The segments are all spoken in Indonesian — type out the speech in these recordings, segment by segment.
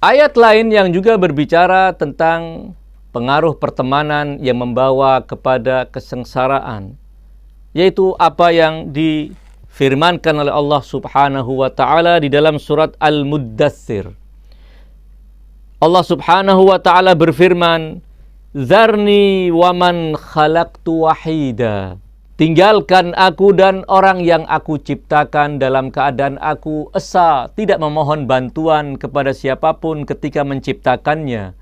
Ayat lain yang juga berbicara tentang pengaruh pertemanan yang membawa kepada kesengsaraan, yaitu apa yang difirmankan oleh Allah Subhanahu wa ta'ala di dalam surat Al-Muddathir. Allah Subhanahu wa ta'ala berfirman, "Zarni wa man khalaqtu wahida." Tinggalkan aku dan orang yang aku ciptakan dalam keadaan aku esa, tidak memohon bantuan kepada siapapun ketika menciptakannya,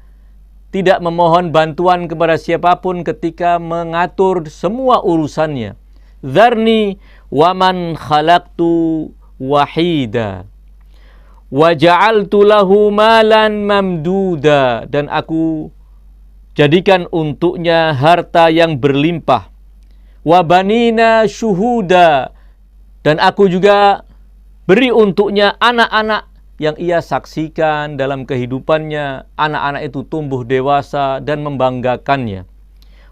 tidak memohon bantuan kepada siapapun ketika mengatur semua urusannya. Zarni wa man khalaqtu wahida wa ja'altu lahu malan mamduda, dan aku jadikan untuknya harta yang berlimpah. Wa banina syuhuda, dan aku juga beri untuknya anak-anak yang ia saksikan dalam kehidupannya. Anak-anak itu tumbuh dewasa dan membanggakannya.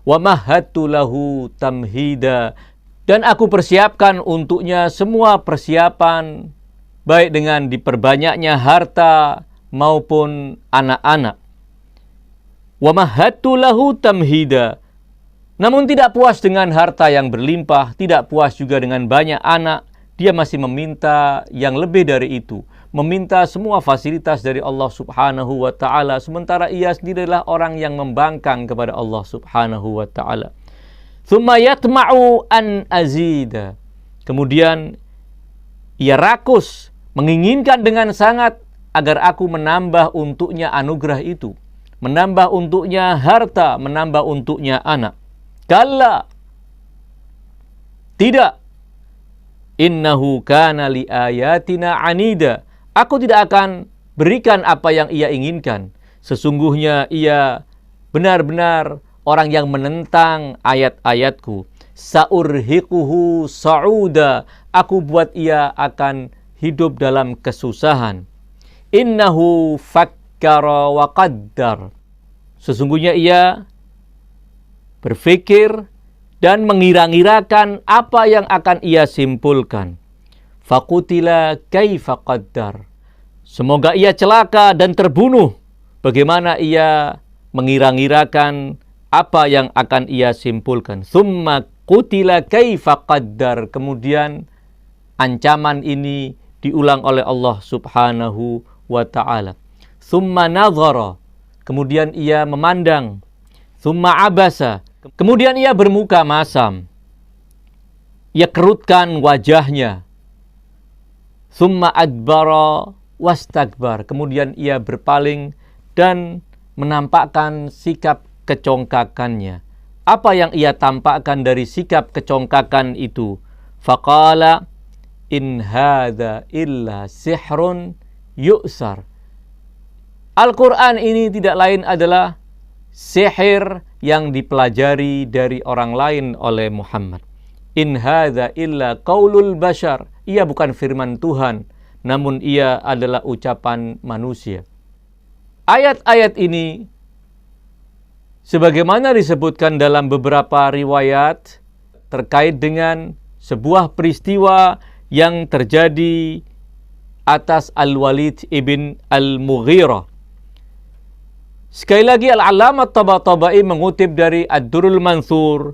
Wa mahadtu lahu tamhida, dan aku persiapkan untuknya semua persiapan, baik dengan diperbanyaknya harta maupun anak-anak. Wa mahadtu lahu tamhida. Namun tidak puas dengan harta yang berlimpah, tidak puas juga dengan banyak anak, dia masih meminta yang lebih dari itu, meminta semua fasilitas dari Allah Subhanahu wa ta'ala, sementara ia sendiri adalah orang yang membangkang kepada Allah Subhanahu wa ta'ala. Tsumma yatma'u an azida. Kemudian ia rakus, menginginkan dengan sangat agar aku menambah untuknya anugerah itu, menambah untuknya harta, menambah untuknya anak. Kalla, tidak. Innahu kana li ayatina anida. Aku tidak akan berikan apa yang ia inginkan. Sesungguhnya ia benar-benar orang yang menentang ayat-ayatku. Saurhiquhu sa'uda. Aku buat ia akan hidup dalam kesusahan. Innahu fakkara wa qaddar. Sesungguhnya ia berfikir dan mengira-ngirakan apa yang akan ia simpulkan. Faqutila kaifa qaddar. Semoga ia celaka dan terbunuh. Bagaimana ia mengira-ngirakan apa yang akan ia simpulkan. Tsumma qutila kaifa qaddar. Kemudian ancaman ini diulang oleh Allah Subhanahu wa ta'ala. Tsumma nadhara. Kemudian ia memandang. Tsumma abasa. Kemudian ia bermuka masam. Ia kerutkan wajahnya. Tsumma adbara wastakbar. Kemudian ia berpaling dan menampakkan sikap kecongkakannya. Apa yang ia tampakkan dari sikap kecongkakan itu? Faqala in hadza illa sihrun yu'sar. Al-Quran ini tidak lain adalah sihir yang dipelajari dari orang lain oleh Muhammad. In hadza illa qaulul bashar. Ia bukan firman Tuhan, namun ia adalah ucapan manusia. Ayat-ayat ini sebagaimana disebutkan dalam beberapa riwayat terkait dengan sebuah peristiwa yang terjadi atas Al-Walid ibn Al-Mughirah. Sekali lagi Al-Allamah Tabatabai mengutip dari Ad-Durrul Mansur.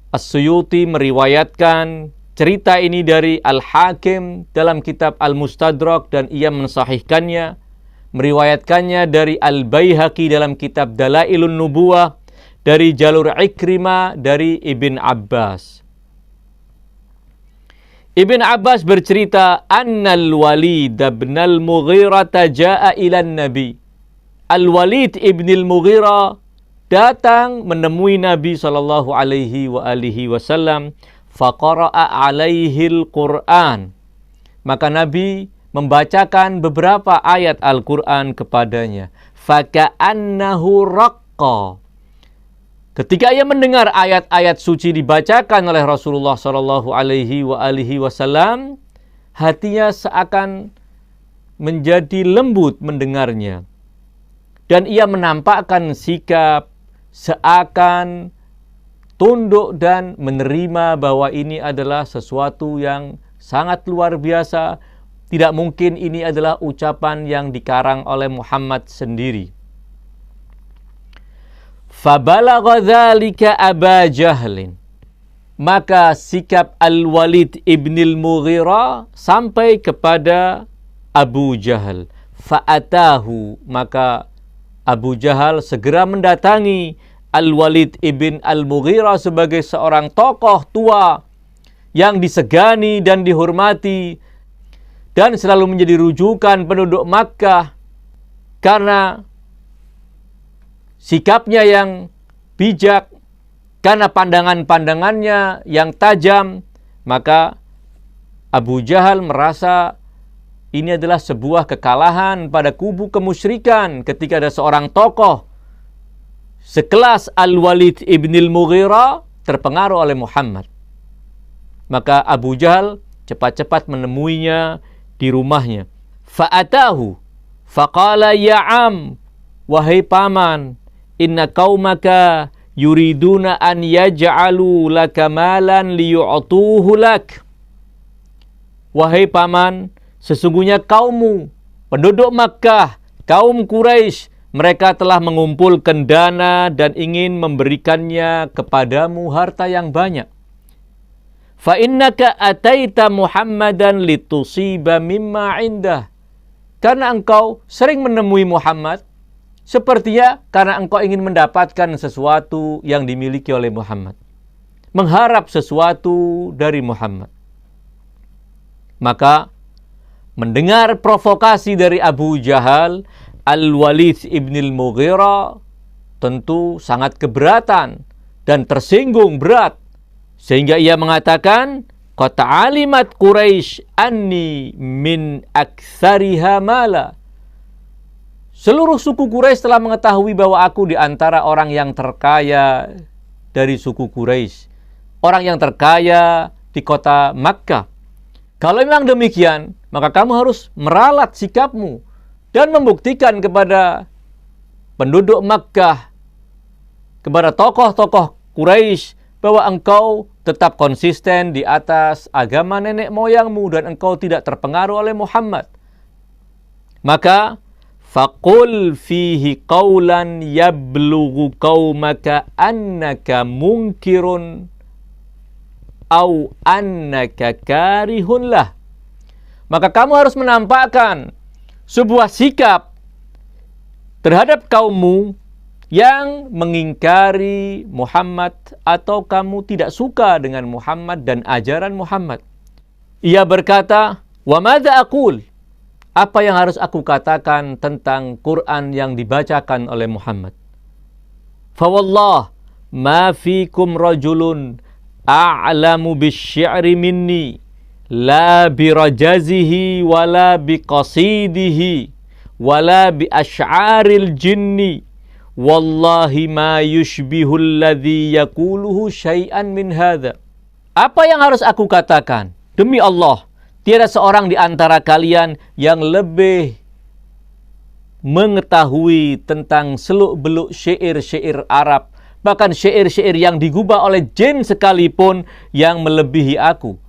As-Suyuti meriwayatkan cerita ini dari Al-Hakim dalam kitab Al-Mustadrak dan ia mensahihkannya. Meriwayatkannya dari Al-Baihaqi dalam kitab Dalailun Nubuwah, dari jalur Ikrimah dari Ibn Abbas. Ibn Abbas bercerita, Annal Walid ibn Al-Mughirah ja'a ilan Nabi. Al-Walid ibn Al-Mughirah datang menemui Nabi SAW. Faqara'a alaihi al-Quran. Maka Nabi membacakan beberapa ayat Al-Quran kepadanya. Faka'annahu raqqa. Ketika ia mendengar ayat-ayat suci dibacakan oleh Rasulullah SAW, hatinya seakan menjadi lembut mendengarnya. Dan ia menampakkan sikap seakan tunduk dan menerima bahwa ini adalah sesuatu yang sangat luar biasa, Tidak mungkin ini adalah ucapan yang dikarang oleh Muhammad sendiri. Fabalagha dzalika Aba Jahlin. Maka sikap Al-Walid ibn al-Mughirah sampai kepada Abu Jahal. Fa'atahu, maka Abu Jahal segera mendatangi Al-Walid ibn al-Mughirah sebagai seorang tokoh tua yang disegani dan dihormati dan selalu menjadi rujukan penduduk Makkah karena sikapnya yang bijak, karena pandangan-pandangannya yang tajam. Maka Abu Jahal merasa ini adalah sebuah kekalahan pada kubu kemusyrikan ketika ada seorang tokoh sekelas Al-Walid ibn al-Mughirah terpengaruh oleh Muhammad. Maka Abu Jahal cepat-cepat menemuinya di rumahnya. Fa'atahu faqala ya am, wahai paman, inna qaumaka yuriduna an yaj'alu laka malan liyu'tuhu lak. Wahai paman, sesungguhnya kaummu, penduduk Makkah, kaum Quraisy, mereka telah mengumpulkan dana dan ingin memberikannya kepadamu harta yang banyak. Fa innaka ataita Muhammadan litusiba mimma indah. Karena engkau sering menemui Muhammad, sepertinya karena engkau ingin mendapatkan sesuatu yang dimiliki oleh Muhammad, mengharap sesuatu dari Muhammad. Maka mendengar provokasi dari Abu Jahal, Al-Walid ibn al-Mughirah tentu sangat keberatan dan tersinggung berat. Sehingga ia mengatakan, qad alimat Quraisy anni min aktsariha mala. Seluruh suku Quraisy telah mengetahui bahwa aku di antara orang yang terkaya dari suku Quraisy, orang yang terkaya di kota Makkah. Kalau memang demikian, maka kamu harus meralat sikapmu dan membuktikan kepada penduduk Makkah, kepada tokoh-tokoh Quraisy, bahwa engkau tetap konsisten di atas agama nenek moyangmu dan engkau tidak terpengaruh oleh Muhammad. Maka faqul fihi qawlan yablughu qaumaka annaka munkirun au annaka karihun lah. Maka kamu harus menampakkan sebuah sikap terhadap kaummu yang mengingkari Muhammad atau kamu tidak suka dengan Muhammad dan ajaran Muhammad. Ia berkata, "Wa madza aqul?" Apa yang harus aku katakan tentang Quran yang dibacakan oleh Muhammad? Fa wallah ma fikum rajulun a'lamu bisy-syi'ri minni la birajazihi wala biqasidihi wala bi asy'aril jinni. Wallahi ma yushbihul ladzi yaquluhu syai'an min hadza. Apa yang harus aku katakan? Demi Allah, tiada seorang di antara kalian yang lebih mengetahui tentang seluk-beluk syair-syair Arab, bahkan syair-syair yang digubah oleh jin sekalipun, yang melebihi aku.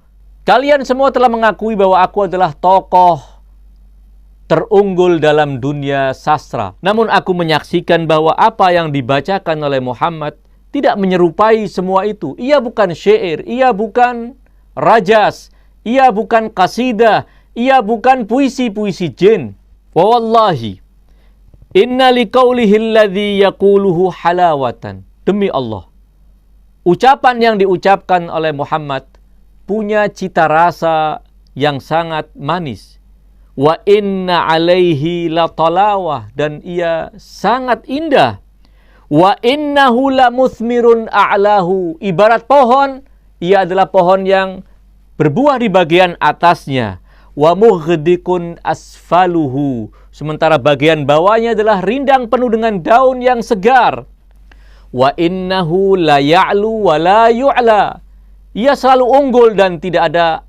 Kalian semua telah mengakui bahwa aku adalah tokoh terunggul dalam dunia sastra. Namun aku menyaksikan bahwa apa yang dibacakan oleh Muhammad tidak menyerupai semua itu. Ia bukan syair, ia bukan rajas, ia bukan qasidah, ia bukan puisi-puisi jin. Wa wallahi inna liqaulihi alladhi yaquluhu halawatan. Demi Allah, ucapan yang diucapkan oleh Muhammad punya cita rasa yang sangat manis. Wa inna alaihi la talawah, dan ia sangat indah. Wa innahu la muthmirun a'lahu, ibarat pohon, ia adalah pohon yang berbuah di bagian atasnya. Wa mughdiqun asfaluhu, sementara bagian bawahnya adalah rindang penuh dengan daun yang segar. Wa innahu la ya'lu wa la yu'la, ia selalu unggul dan tidak ada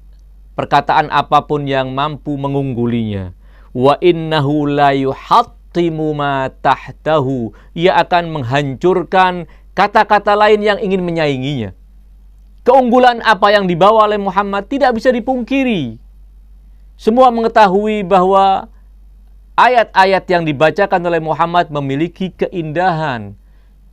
perkataan apapun yang mampu mengunggulinya. Wa innahu la yuhattimu ma tahtahu, ia akan menghancurkan kata-kata lain yang ingin menyainginya. Keunggulan apa yang dibawa oleh Muhammad tidak bisa dipungkiri. Semua mengetahui bahwa ayat-ayat yang dibacakan oleh Muhammad memiliki keindahan.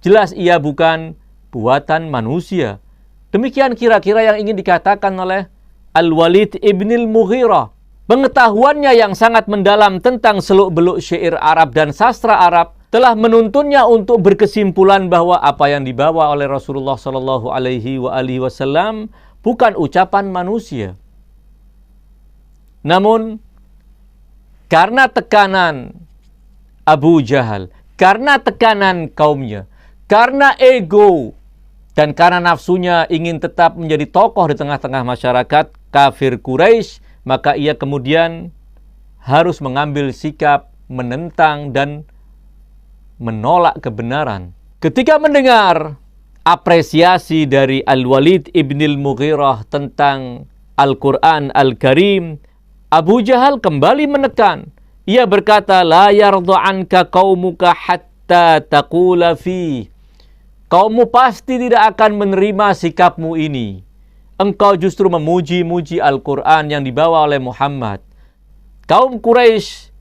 Jelas ia bukan buatan manusia. Demikian kira-kira yang ingin dikatakan oleh Al-Walid ibnil Mughirah. Pengetahuannya yang sangat mendalam tentang seluk-beluk syair Arab dan sastra Arab telah menuntunnya untuk berkesimpulan bahwa apa yang dibawa oleh Rasulullah Shallallahu Alaihi Wasallam bukan ucapan manusia. Namun, karena tekanan Abu Jahal, karena tekanan kaumnya, karena ego, dan karena nafsunya ingin tetap menjadi tokoh di tengah-tengah masyarakat kafir Quraisy, maka ia kemudian harus mengambil sikap menentang dan menolak kebenaran. Ketika mendengar apresiasi dari Al-Walid ibnil Mughirah tentang Al-Quran Al-Karim, Abu Jahal kembali menekan. Ia berkata, la yarda anka qaumuka hatta taqula fi. Kaummu pasti tidak akan menerima sikapmu ini. Engkau justru memuji-muji Al-Quran yang dibawa oleh Muhammad. Kaum Quraisy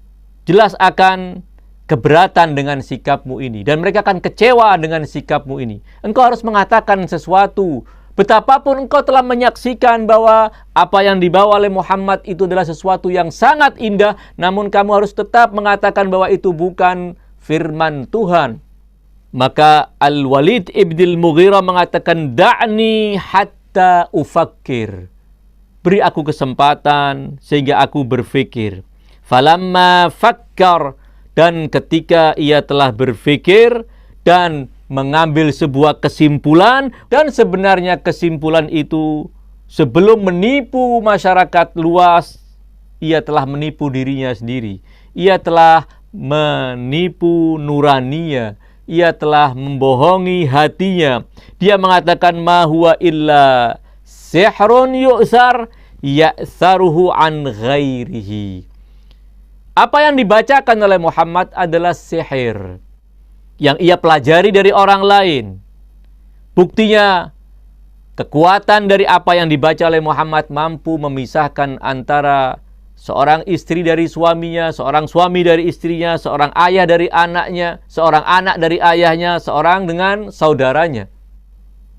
jelas akan keberatan dengan sikapmu ini. Dan mereka akan kecewa dengan sikapmu ini. Engkau harus mengatakan sesuatu. Betapapun engkau telah menyaksikan bahwa apa yang dibawa oleh Muhammad itu adalah sesuatu yang sangat indah, namun kamu harus tetap mengatakan bahwa itu bukan firman Tuhan. Maka Al-Walid ibnil Mughirah mengatakan, da'ni hatta ufakkir. Beri aku kesempatan sehingga aku berfikir. Falamma fakkar, dan ketika ia telah berfikir dan mengambil sebuah kesimpulan, dan sebenarnya kesimpulan itu sebelum menipu masyarakat luas, ia telah menipu dirinya sendiri. Ia telah menipu nuraniya, ia telah membohongi hatinya. Dia mengatakan ma huwa illa sihrun yu'sar ya'saruhu an ghairihi. Apa yang dibacakan oleh Muhammad adalah sihir yang ia pelajari dari orang lain. Buktinya, kekuatan dari apa yang dibaca oleh Muhammad mampu memisahkan antara seorang istri dari suaminya, seorang suami dari istrinya, seorang ayah dari anaknya, seorang anak dari ayahnya, seorang dengan saudaranya.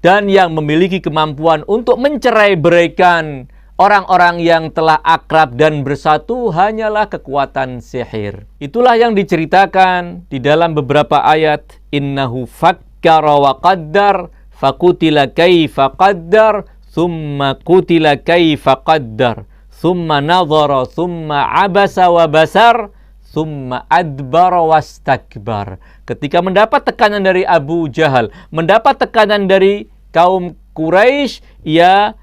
Dan yang memiliki kemampuan untuk mencerai-beraikan orang-orang yang telah akrab dan bersatu hanyalah kekuatan sihir. Itulah yang diceritakan di dalam beberapa ayat. Innahu fakkara wa qaddar, fakutila kaifa qaddar, thumma kutila kaifa qaddar, thumma nadhara, thumma abasa wa basar, thumma adbara wastakbar. Ketika mendapat tekanan dari Abu Jahal, mendapat tekanan dari kaum Quraisy, ia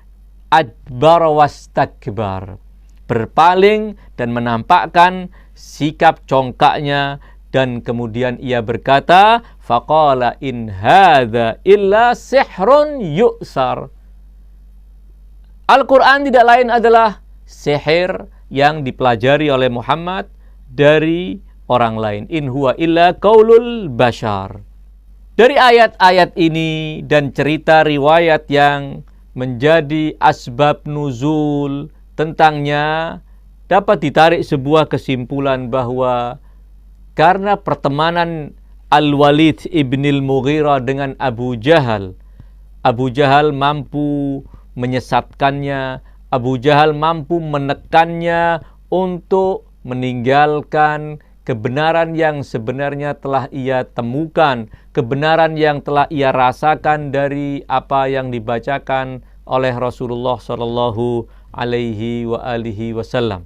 adbar wastakbar, berpaling dan menampakkan sikap congkaknya, dan kemudian ia berkata, faqala in hadza illa sihrun yu'sar. Al-Quran tidak lain adalah sihir yang dipelajari oleh Muhammad dari orang lain. In huwa illa qaulul bashar. Dari ayat-ayat ini dan cerita riwayat yang menjadi asbab nuzul tentangnya, dapat ditarik sebuah kesimpulan bahwa karena pertemanan Al-Walid ibnil Mughirah dengan Abu Jahal, Abu Jahal mampu menyesatkannya, Abu Jahal mampu menekannya untuk meninggalkan kebenaran yang sebenarnya telah ia temukan, kebenaran yang telah ia rasakan dari apa yang dibacakan oleh Rasulullah Shallallahu Alaihi Wasallam.